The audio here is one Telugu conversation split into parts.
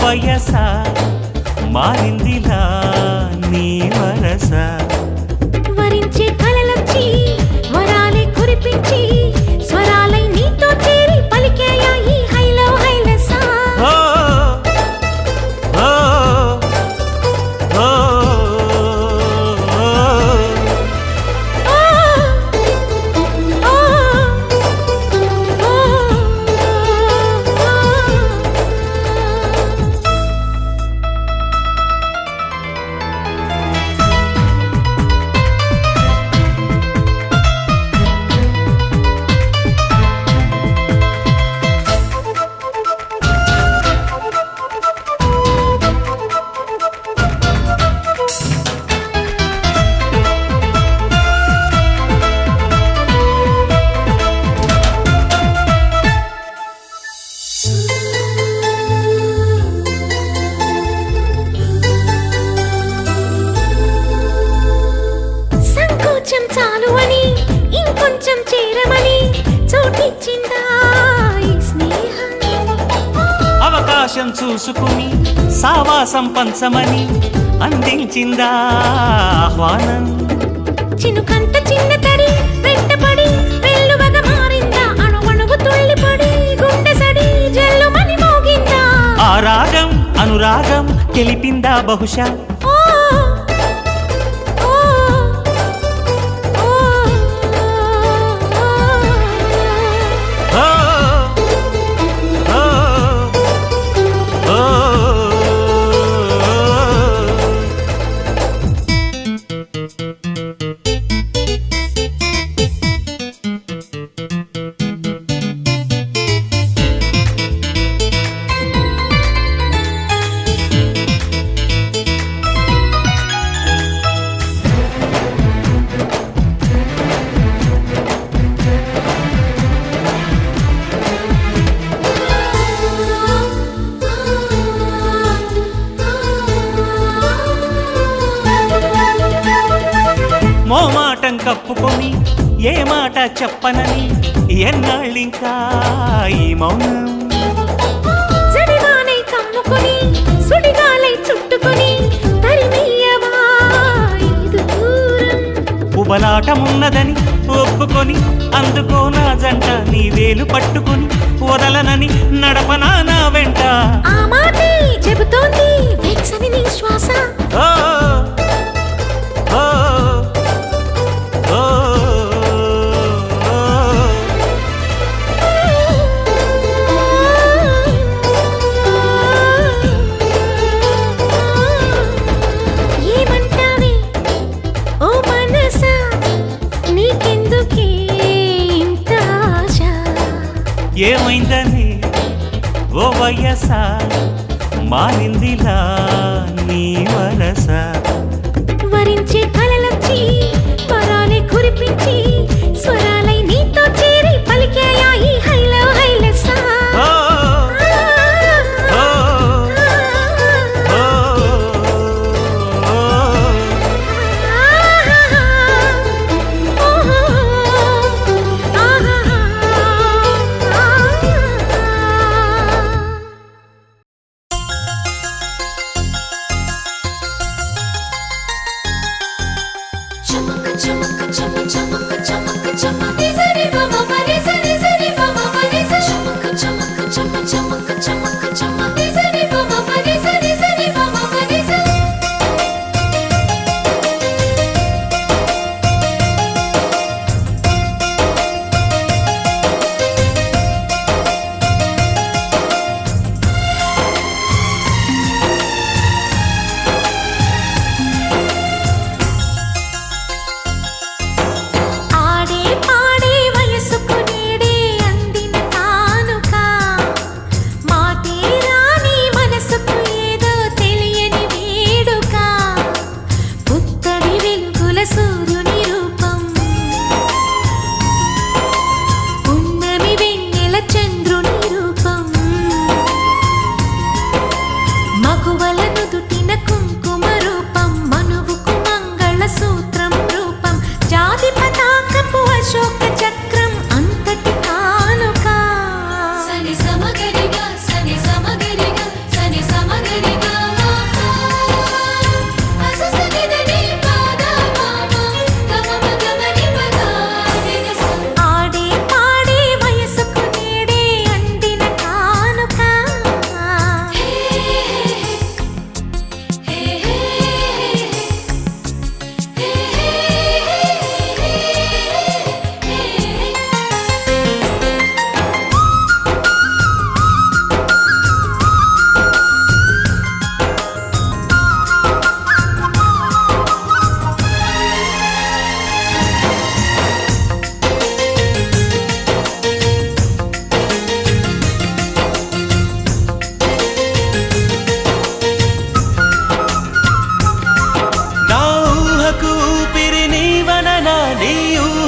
వయస మారిందిలా నీ వరస వరించే కలలొచ్చి వరాలే కురిపించి స్వరాలై నీతో చేరి పలికేయా ఈ హైలో హైలస ఓ ఓ ఓ చాలు అని ఇంకొంచెం చేరమని చోటిచ్చిందా ఈ స్నేహం అవకాశం చూసుకుని సావాసం పంచమని అందించిందా ఆహ్వానం చినుకంత చిన్న తడి వెంటపడి వెల్లువగా మారిందా అణువణువు తుళ్ళిపడి గుండె సడి జల్లుమని మోగిందా ఆ రాగం అనురాగం తెలిపిందా బహుశా మోమాటం కప్పుకొని ఏ మాట చెప్పనని ఎన్నాళ్ళింకా ఈ మౌనం జడివానై కమ్ముకొని సుడిగాలై చుట్టుకొని తరిమీయవా ఈ దూరం ఉబలాటమున్నదని ఒప్పుకొని అందుకో నా జంట నీ వేలు పట్టుకొని వదలనని నడపనా నా వెంట ఆ మాటే చెబుతోంది వెచ్చని నీ శ్వాస ఓ ఓ ఏమంటావే ఓ మనసా నీకెందుకే ఇంత ఆశ ఏమైందని ఓ వయస మారిందిలా నీ వరస వరించే కలలొచ్చి వరాలే కురిపించి స్వరాలై నీతో చేరి పలికేయా ఈ హైలో హైలస ఓ ఓ ఓ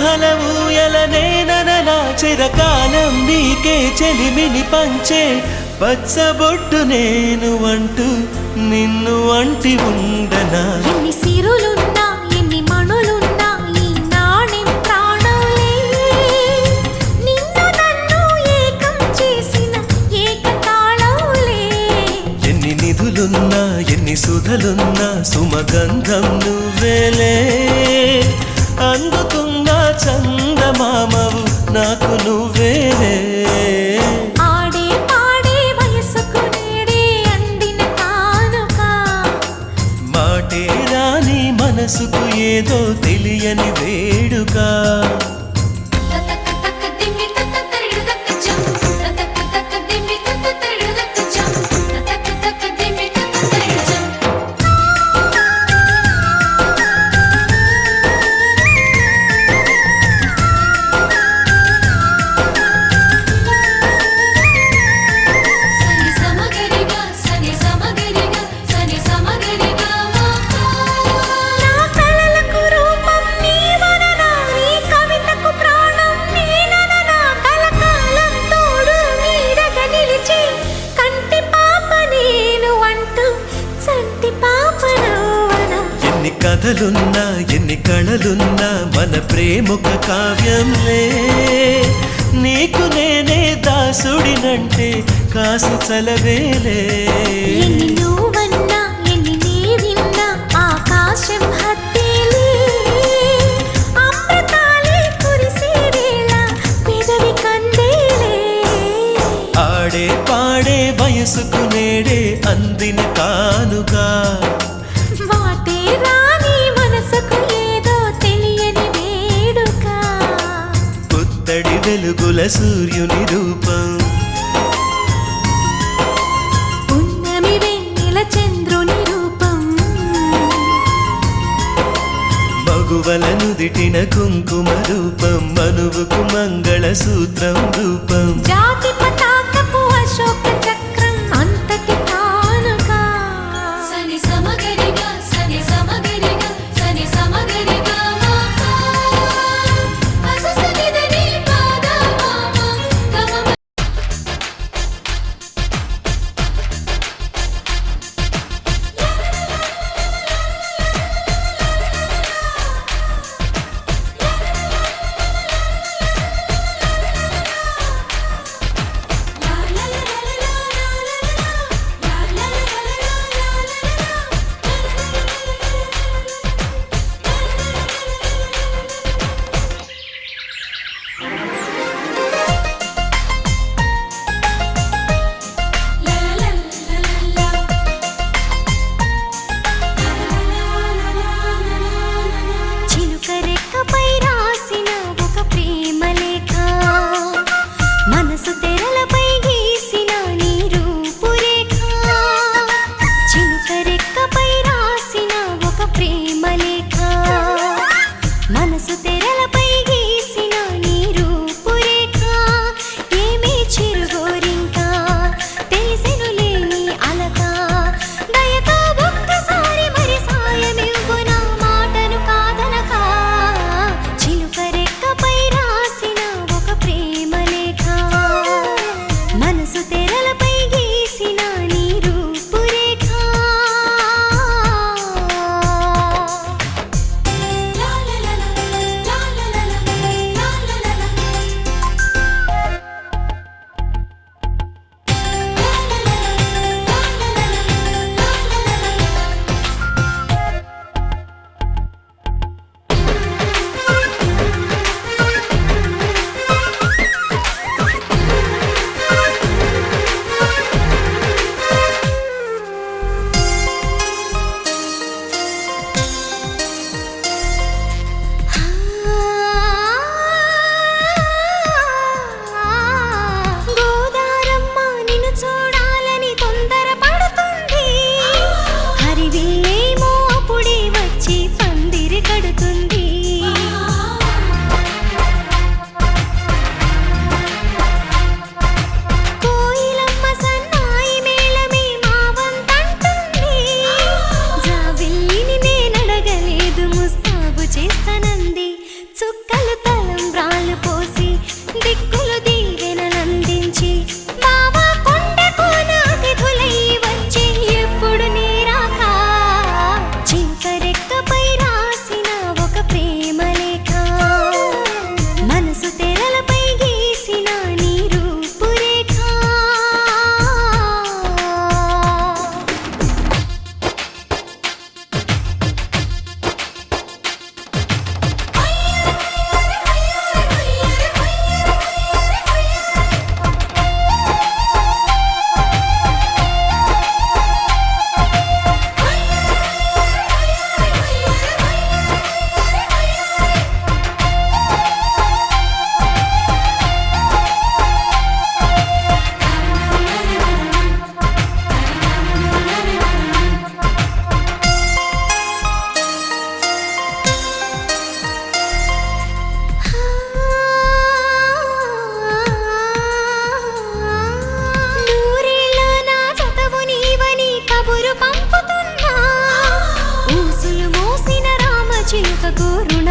ఊహల ఊయలనేనలా చిరకాలం నీకే చెలిమిని పంచే పచ్చబొట్టు నేను అంటూ నిన్ను అంటి ఉండనా. ఎన్ని సిరులున్నా ఎన్ని మణులున్నా ఈ నాణెం ప్రాణంలే, నిన్ను నన్ను ఏకం చేసిన ఏకతాళంలే. ఎన్ని నిధులున్నా ఎన్ని సుధలున్నా సుమగంధం నువ్వేలే, అందుతున్న చందమామవు నాకు నువ్వేలే. ఆడే పాడే వయసుకు నేడే అందిన కానుక, మాటే రాని మనసుకు ఏదో తెలియని వేడుక. తతక తక దిమ్మి తతరిడు తక జం, తతక తక దిమ్మి తతరిడు తక జం, తతక తక దిమ్మి తతరిడు జం. సని సమగరిగా సని సమగరిగా సని సమగరిగా మాతా. నా కలలకు రూపం నీవననా, ఈ కవితకు ప్రాణం నేనననా. కలకాలం తోడు నీడగా నిలిచి కంటి పాప నేను అంటూ చంటి పాప నువ్వనా. ఎన్ని కథలున్నా ఎన్ని కళలున్నా మన ప్రేమొక కావ్యంలే, నీకు నేనే దాసుడినంటే కాసు చలవేలే. ఎన్ని నువ్వన్నా ఎన్ని నీవిన్నా ఆకాశం హద్దేలే, అమృతాలే కురిసే వేళ పెదవి కందేలే. ఆడే పాడే వయసుకు నేడే అందిన కానుక, వాటే రాని మనసుకు ఏదో తెలియని వేడుక. పుత్తడి వెలుగుల సూర్యుని రూపం, పున్నమి వెన్నెల చంద్రుని రూపం, మగువల నుదిటిన కుంకుమ రూపం, మనువుకు మంగళ సూత్రం రూపం. జాతి పతాకపు అశోక చక్రం అంతటి కానుక. సని సమగరిగా సని సమగరిగా సని సమగరిగా మాతా. అససనిదని పాద మామ గమ. చిలుక రెక్కపై రాసిన ఒక ప్రేమ లేఖ, మనసు తెరలపై గీసిన నీ రూపురేఖ. చిలుక రెక్కపై రాసిన ఒక ప్రేమ లేఖ, మనసు తెరలపై గీసిన నీ రూపురేఖ. ఏమీ చిరుగోరింకా తెలిసెనులే నీ అలక, దయతో ఒక్కసారి మరి సాయమివ్వు నా మాటను కాదనక. చిలుక రెక్కపై రాసిన ఒక ప్రేమ లేఖ, మనసు తెరలపై గీసిన నీ రూపురేఖ.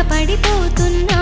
పడిపోతున్నా